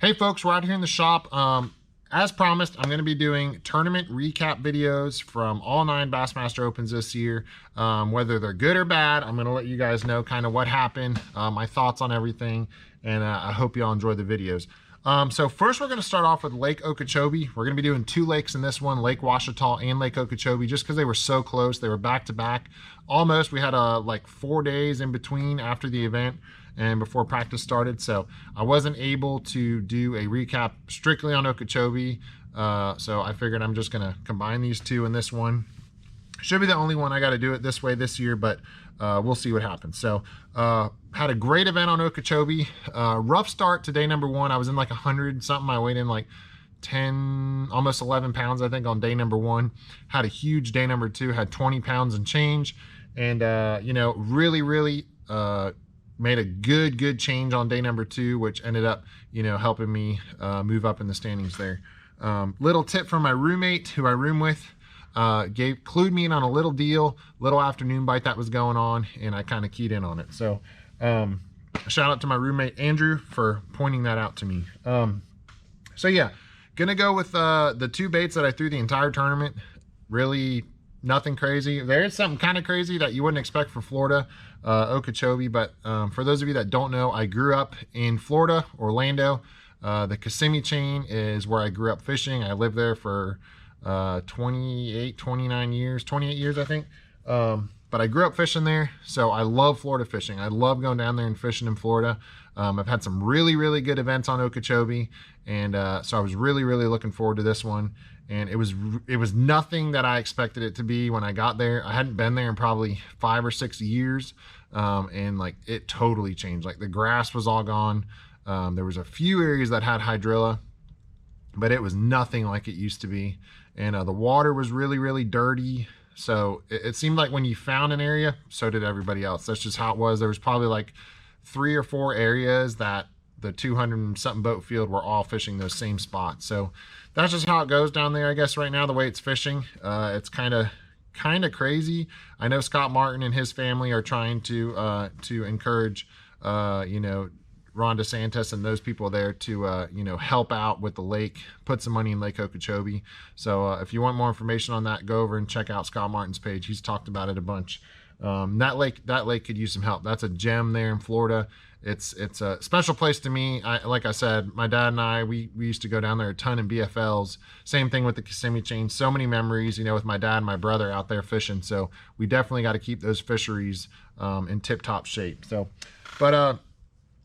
Hey folks, we're out here in the shop. As promised, I'm going to be doing tournament recap videos from all 9 Bassmaster Opens this year. Whether they're good or bad, I'm going to let you guys know kind of what happened, my thoughts on everything, and I hope you all enjoy the videos. So first we're going to start off with Lake Okeechobee. We're going to be doing 2 lakes in this one, Lake Ouachita and Lake Okeechobee, just because they were so close. They were back to back. Almost, we had like 4 days in between after the event and before practice started, so I wasn't able to do a recap strictly on Okeechobee, so I figured I'm just gonna combine these 2 in this one. Should be the only one I got to do it this way this year, but we'll see what happens. So had a great event on Okeechobee. Rough start to day number 1. I was in like 100 something. I weighed in like 10, almost 11 pounds, I think, on day number 1. Had a huge day number 2, had 20 pounds and change, and you know, really made a good change on day number 2, which ended up, you know, helping me move up in the standings there. Little tip from my roommate who I room with, clued me in on a little deal, little afternoon bite that was going on, and I kind of keyed in on it. So shout out to my roommate Andrew for pointing that out to me. So yeah, gonna go with the 2 baits that I threw the entire tournament. Really nothing crazy. There is something kind of crazy that you wouldn't expect for Florida, Okeechobee, but for those of you that don't know, I grew up in Florida, Orlando. The Kissimmee chain is where I grew up fishing. I lived there for 28 years, I think. But I grew up fishing there, so I love Florida fishing. I love going down there and fishing in Florida. I've had some really good events on Okeechobee, and so I was really looking forward to this one. And it was nothing that I expected it to be when I got there. I hadn't been there in probably 5 or 6 years, and like it totally changed. Like the grass was all gone. There was a few areas that had hydrilla, but it was nothing like it used to be. And the water was really dirty. So it seemed like when you found an area, so did everybody else. That's just how it was. There was probably like 3 or 4 areas that the 200 and something boat field were all fishing those same spots. So that's just how it goes down there, I guess, right now, the way it's fishing. It's kind of crazy. I know Scott Martin and his family are trying to encourage, you know, Ron DeSantis and those people there to, you know, help out with the lake, put some money in Lake Okeechobee. So if you want more information on that, go over and check out Scott Martin's page. He's talked about it a bunch. That lake could use some help. That's a gem there in Florida. It's a special place to me. Like I said, my dad and I, we used to go down there a ton in BFLs. Same thing with the Kissimmee chain. So many memories, you know, with my dad and my brother out there fishing. So we definitely got to keep those fisheries in tip-top shape. So, but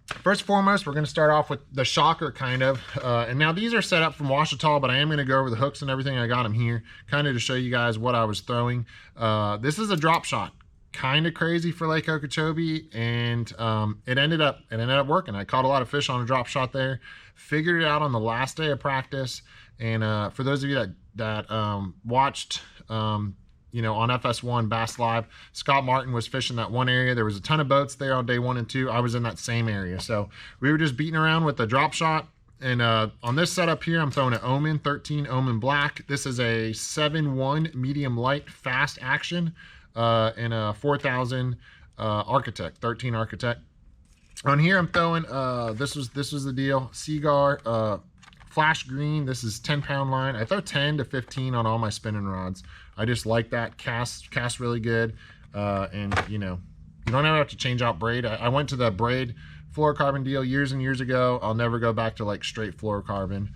first and foremost, we're going to start off with the shocker, kind of. And now these are set up from Ouachita, but I am going to go over the hooks and everything. I got them here, kind of to show you guys what I was throwing. This is a drop shot. Kind of crazy for Lake Okeechobee, and it ended up working. I caught a lot of fish on a drop shot there. Figured it out on the last day of practice. And for those of you that watched, you know, on FS1 Bass Live, Scott Martin was fishing that one area. There was a ton of boats there on day 1 and 2. I was in that same area, so we were just beating around with the drop shot. And on this setup here, I'm throwing an Omen 13 Omen Black. This is a 7-1 medium light fast action. In a 4000 Architect, 13 Architect. On here I'm throwing this was the deal, Seagar flash green. This is 10-pound line. I throw 10 to 15 on all my spinning rods. I just like that. Cast really good, and you know, you don't ever have to change out braid. I went to the braid fluorocarbon deal years and years ago. I'll never go back to like straight fluorocarbon.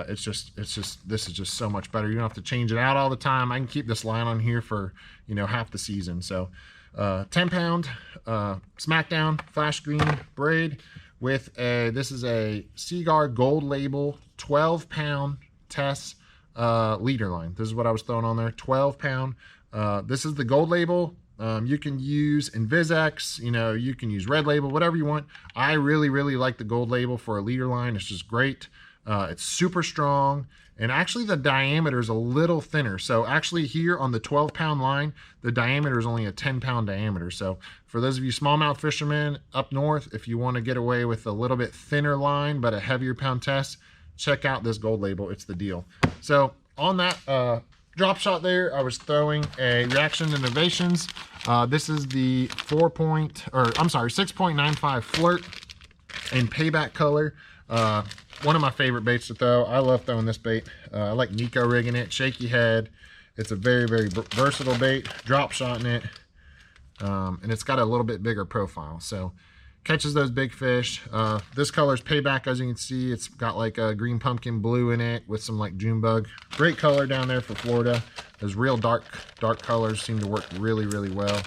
This is just so much better. You don't have to change it out all the time. I can keep this line on here for, you know, half the season. So 10-pound Smackdown flash green braid with this is a Seagar Gold Label 12-pound Tess leader line. This is what I was throwing on there, 12-pound. This is the Gold Label. You can use Invisex, you know, you can use Red Label, whatever you want. I really like the Gold Label for a leader line. It's just great. It's super strong, and actually the diameter is a little thinner. So actually here on the 12-pound line, the diameter is only a 10-pound diameter. So for those of you smallmouth fishermen up north, if you want to get away with a little bit thinner line but a heavier pound test, check out this Gold Label. It's the deal. So on that drop shot there, I was throwing a Reaction Innovations. This is the 6.95 Flirt in Payback color. One of my favorite baits to throw. I love throwing this bait. I like Nico rigging it, shaky head. It's a very, very versatile bait, drop shotting it. And it's got a little bit bigger profile, so catches those big fish. This color's Payback, as you can see. It's got like a green pumpkin blue in it with some like June bug. Great color down there for Florida. Those real dark colors seem to work really, really well.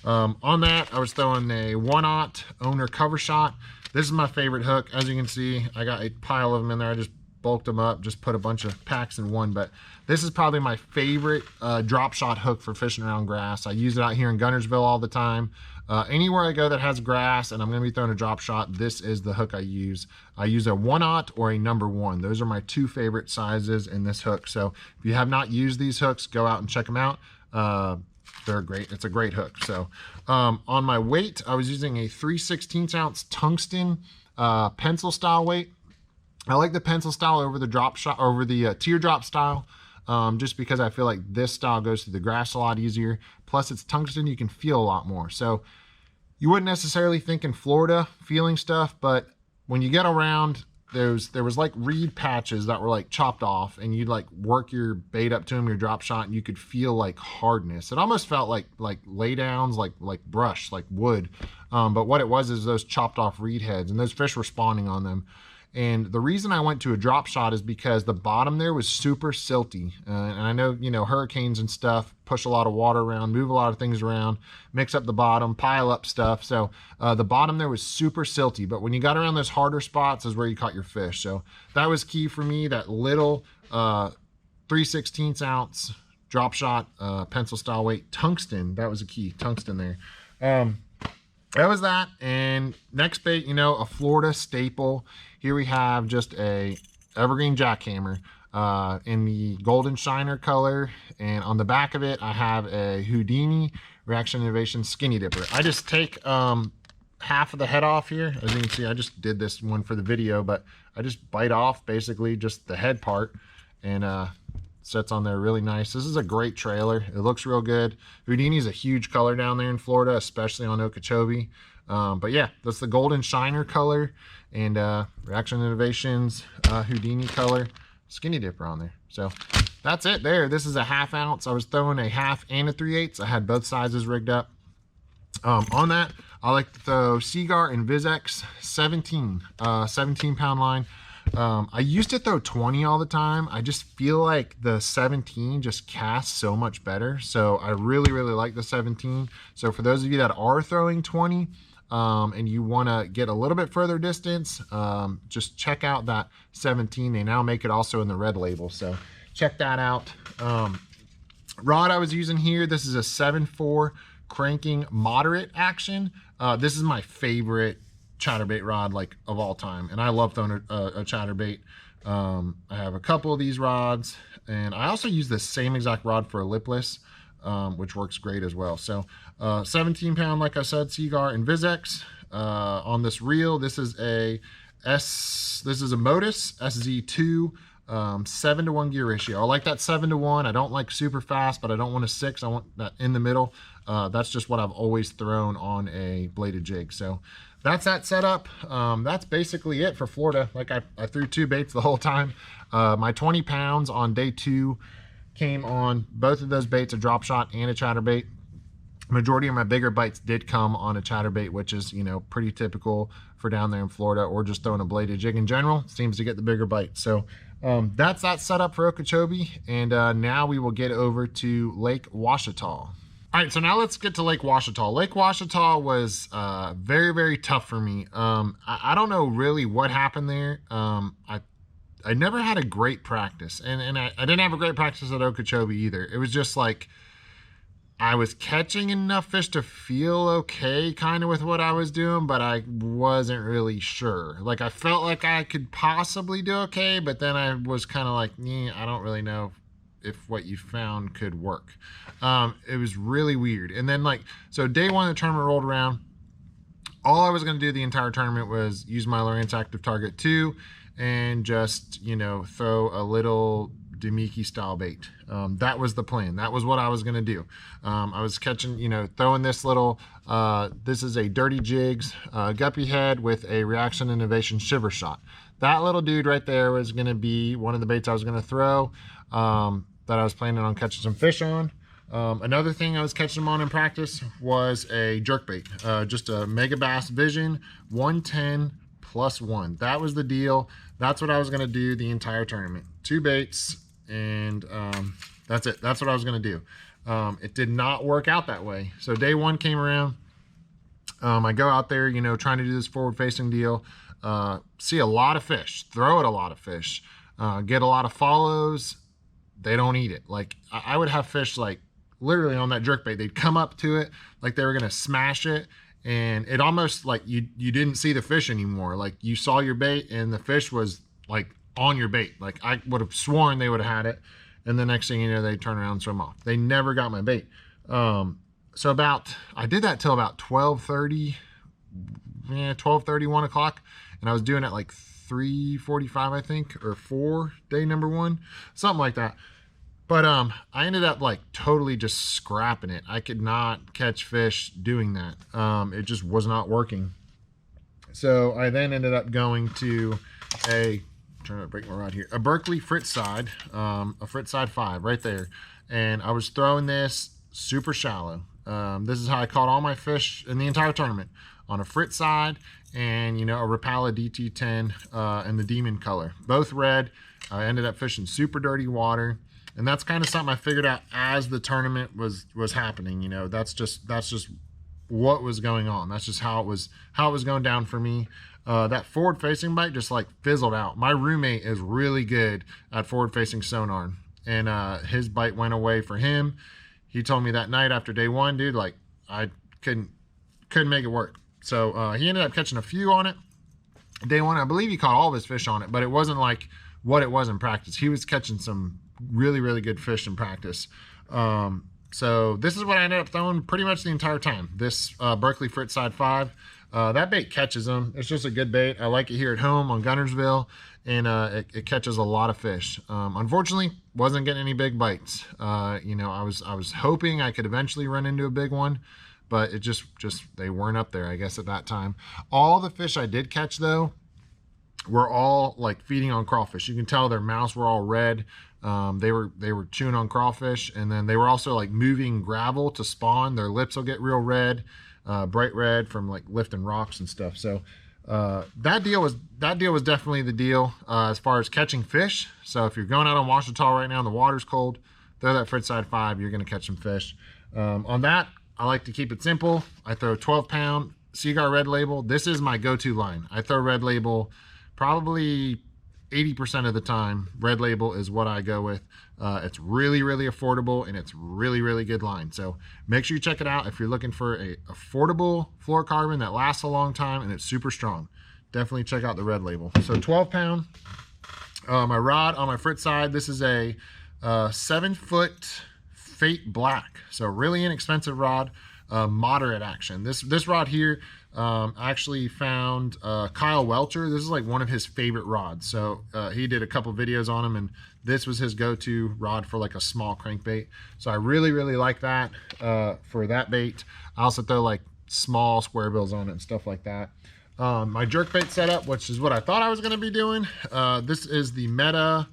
On that, I was throwing a 1/0 owner cover shot. This is my favorite hook. As you can see, I got a pile of them in there. I just bulked them up, just put a bunch of packs in one, but this is probably my favorite drop shot hook for fishing around grass. I use it out here in Guntersville all the time. Anywhere I go that has grass and I'm going to be throwing a drop shot, this is the hook I use. I use a 1/0 or a #1. Those are my two favorite sizes in this hook. So if you have not used these hooks, go out and check them out. They're great. It's a great hook. So on my weight, I was using a 3/16 ounce tungsten pencil style weight. I like the pencil style over the drop shot, over the teardrop style, just because I feel like this style goes through the grass a lot easier. Plus it's tungsten, you can feel a lot more. So you wouldn't necessarily think in Florida feeling stuff, but when you get around, there was like reed patches that were like chopped off, and you'd like work your bait up to them, your drop shot, and you could feel like hardness. It almost felt like lay downs, like brush, like wood. But what it was is those chopped off reed heads, and those fish were spawning on them. And the reason I went to a drop shot is because the bottom there was super silty. And I know, you know, hurricanes and stuff push a lot of water around, move a lot of things around, mix up the bottom, pile up stuff. So the bottom there was super silty. But when you got around those harder spots is where you caught your fish. So that was key for me, that little 3/16 ounce drop shot, pencil style weight, tungsten. That was a key, tungsten there. That was that. And next bait, you know, a Florida staple. Here we have just a evergreen jackhammer in the golden shiner color, and on the back of it I have a Houdini Reaction Innovation skinny dipper. I just take half of the head off here. As you can see, I just did this one for the video, but I just bite off basically just the head part, and sets on there really nice. This is a great trailer. It looks real good. Houdini is a huge color down there in Florida, especially on Okeechobee. But yeah, that's the golden shiner color, and Reaction Innovations Houdini color skinny dipper on there. So that's it there. This is a 1/2 ounce. I was throwing a 1/2 and a 3/8. I had both sizes rigged up. On that, I like to throw Seaguar and VizX 17 pound line. I used to throw 20 all the time. I just feel like the 17 just casts so much better. So I really, really like the 17. So for those of you that are throwing 20, and you want to get a little bit further distance, just check out that 17. They now make it also in the red label, so check that out. Rod I was using here, this is a 7.4 cranking moderate action. This is my favorite chatterbait rod like of all time, and I love throwing a chatterbait. I have a couple of these rods, and I also use the same exact rod for a lipless, which works great as well. So 17 pound, like I said, Seaguar and VizX. On this reel, this is a Modus SZ2, 7-to-1 gear ratio. I like that 7-to-1. I don't like super fast, but I don't want a 6. I want that in the middle. That's just what I've always thrown on a bladed jig. So that's that setup. That's basically it for Florida. Like I threw 2 baits the whole time. My 20 pounds on day 2 came on both of those baits, a drop shot and a chatterbait. Majority of my bigger bites did come on a chatterbait, which is, you know, pretty typical for down there in Florida, or just throwing a bladed jig in general. Seems to get the bigger bites. So that's that setup for Okeechobee. And now we will get over to Lake Ouachita. All right, so now let's get to Lake Ouachita. Lake Ouachita was very, very tough for me. I don't know really what happened there. I never had a great practice, and I didn't have a great practice at Okeechobee either. It was just like I was catching enough fish to feel okay kind of with what I was doing, but I wasn't really sure. Like I felt like I could possibly do okay, but then I was kind of like, I don't really know if what you found could work. It was really weird. And then so day 1 of the tournament rolled around. All I was going to do the entire tournament was use my Lowrance Active Target 2 and just, you know, throw a little Demiki style bait. That was the plan. That was what I was going to do. I was catching, you know, throwing this little, this is a Dirty Jigs guppy head with a Reaction Innovation shiver shot. that little dude right there was going to be one of the baits I was going to throw, that I was planning on catching some fish on. Another thing I was catching them on in practice was a jerkbait, just a Mega Bass Vision 110 +1. That was the deal. That's what I was going to do the entire tournament. 2 baits, and that's it. That's what I was going to do. It did not work out that way. So day 1 came around. I go out there, you know, trying to do this forward-facing deal. See a lot of fish, throw at a lot of fish, get a lot of follows. They don't eat it. Like, I would have fish like literally on that jerkbait. They'd come up to it like they were gonna smash it, and it almost like you didn't see the fish anymore. Like, you saw your bait and the fish was like on your bait. Like, I would have sworn they would have had it, and the next thing you know, they turn around and swim off. They never got my bait. So I did that till about 12:30, 12:30, 1 o'clock, and I was doing it like 3:45, I think, or 4, day number 1, something like that. But I ended up like totally just scrapping it. I could not catch fish doing that. It just was not working. So I then ended up going to trying to break my rod here, a Berkley Fritz side, a Fritz side 5 right there. And I was throwing this super shallow. This is how I caught all my fish in the entire tournament, on a Fritz side and, you know, a Rapala DT10 and the Demon color, both red. I ended up fishing super dirty water, and that's kind of something I figured out as the tournament was happening. You know, that's just what was going on. That's just how it was going down for me. That forward facing bite just like fizzled out. My roommate is really good at forward facing sonar, and his bite went away for him. He told me that night after day 1, dude, like, I couldn't make it work. So he ended up catching a few on it. Day 1, I believe he caught all of his fish on it, but it wasn't like what it was in practice. He was catching some really, really good fish in practice. So this is what I ended up throwing pretty much the entire time. This Berkley Fritz side 5. That bait catches them. It's just a good bait. I like it here at home on Guntersville, and it catches a lot of fish. Unfortunately, wasn't getting any big bites. You know, I was hoping I could eventually run into a big one, but it just they weren't up there, I guess, at that time. All the fish I did catch, though, were all like feeding on crawfish. You can tell their mouths were all red. They were chewing on crawfish, and then they were also like moving gravel to spawn. Their lips will get real red, bright red from like lifting rocks and stuff. So that deal was definitely the deal as far as catching fish. So if you're going out on Ouachita right now and the water's cold, throw that Fritz side 5. You're going to catch some fish. On that, I like to keep it simple. I throw 12-pound Seaguar Red Label. This is my go-to line. I throw Red Label probably 80% of the time. Red Label is what I go with. It's really, really affordable, and it's really, really good line. So make sure you check it out if you're looking for a affordable fluorocarbon that lasts a long time and it's super strong. Definitely check out the Red Label. So 12-pound. My rod on my Fritz side, this is a 7-foot Fate Black. So really inexpensive rod, moderate action. This rod here, I actually found Kyle Welcher. This is like one of his favorite rods. So he did a couple videos on him, and this was his go-to rod for like a small crankbait. So I really, really like that for that bait. I also throw like small square bills on it and stuff like that. My jerkbait setup, which is what I thought I was going to be doing. This is the Meta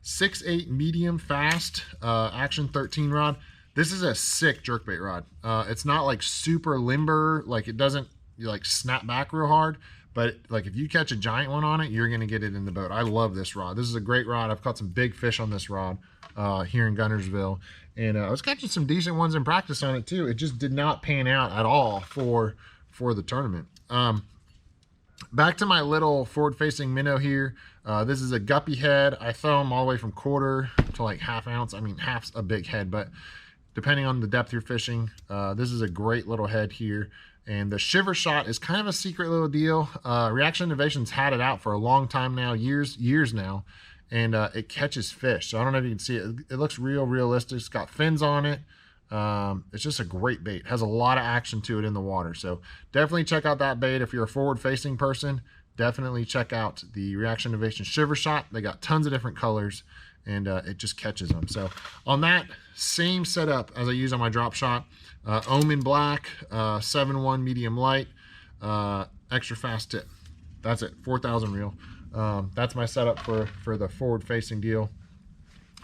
6/8 medium fast Action 13 rod. This is a sick jerkbait rod. It's not like super limber, like it doesn't like snap back real hard, but like if you catch a giant one on it, you're gonna get it in the boat. I love this rod. This is a great rod. I've caught some big fish on this rod here in Guntersville, and I was catching some decent ones in practice on it too. It just did not pan out at all for the tournament. Back to my little forward-facing minnow here. This is a guppy head. I throw them all the way from quarter to like half ounce. I mean, half's a big head, but depending on the depth you're fishing, this is a great little head here. And the shiver shot is kind of a secret little deal. Reaction Innovations had it out for a long time now, years now, and it catches fish. So I don't know if you can see it. It looks real realistic. It's got fins on it. It's just a great bait. It has a lot of action to it in the water. So definitely check out that bait. If you're a forward-facing person, definitely check out the Reaction Innovations Shiver Shot. They got tons of different colors, and it just catches them. So on that same setup as I use on my drop shot, Omen Black, 7/1 medium light, extra fast tip. That's it, 4,000 reel. That's my setup for the forward facing deal.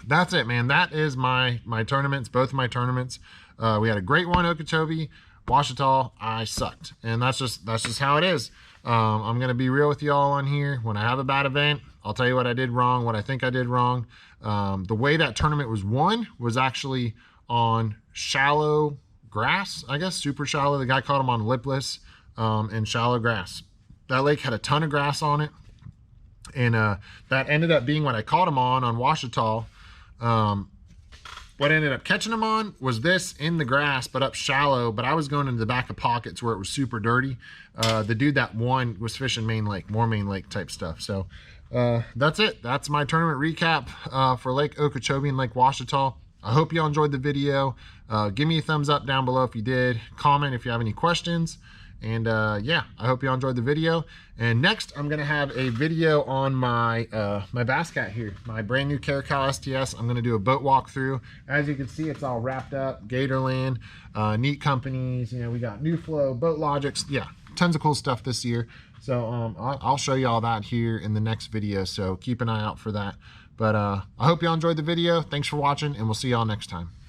That's it, man. That is my tournaments, both of my tournaments. We had a great one, Okeechobee. Ouachita, I sucked, and that's just how it is. I'm gonna be real with y'all on here. When I have a bad event, I'll tell you what I did wrong, what I think I did wrong. The way that tournament was won was actually on shallow grass, I guess, super shallow. The guy caught him on lipless and shallow grass. That lake had a ton of grass on it, and that ended up being what I caught him on Ouachita. What I ended up catching him on was this in the grass, but up shallow, but I was going into the back of pockets where it was super dirty. The dude that won was fishing Main Lake, more Main Lake type stuff. So that's it. That's my tournament recap for Lake Okeechobee and Lake Ouachita. I hope y'all enjoyed the video. Give me a thumbs up down below if you did. Comment if you have any questions. And yeah, I hope y'all enjoyed the video. And next, I'm gonna have a video on my my bass cat here, my brand new Caracal STS. I'm gonna do a boat walkthrough. As you can see, it's all wrapped up. Gatorland, neat companies. You know, we got New Flow, Boat Logics. Yeah, tons of cool stuff this year. So I'll show you all that here in the next video. So keep an eye out for that. But I hope y'all enjoyed the video. Thanks for watching, and we'll see y'all next time.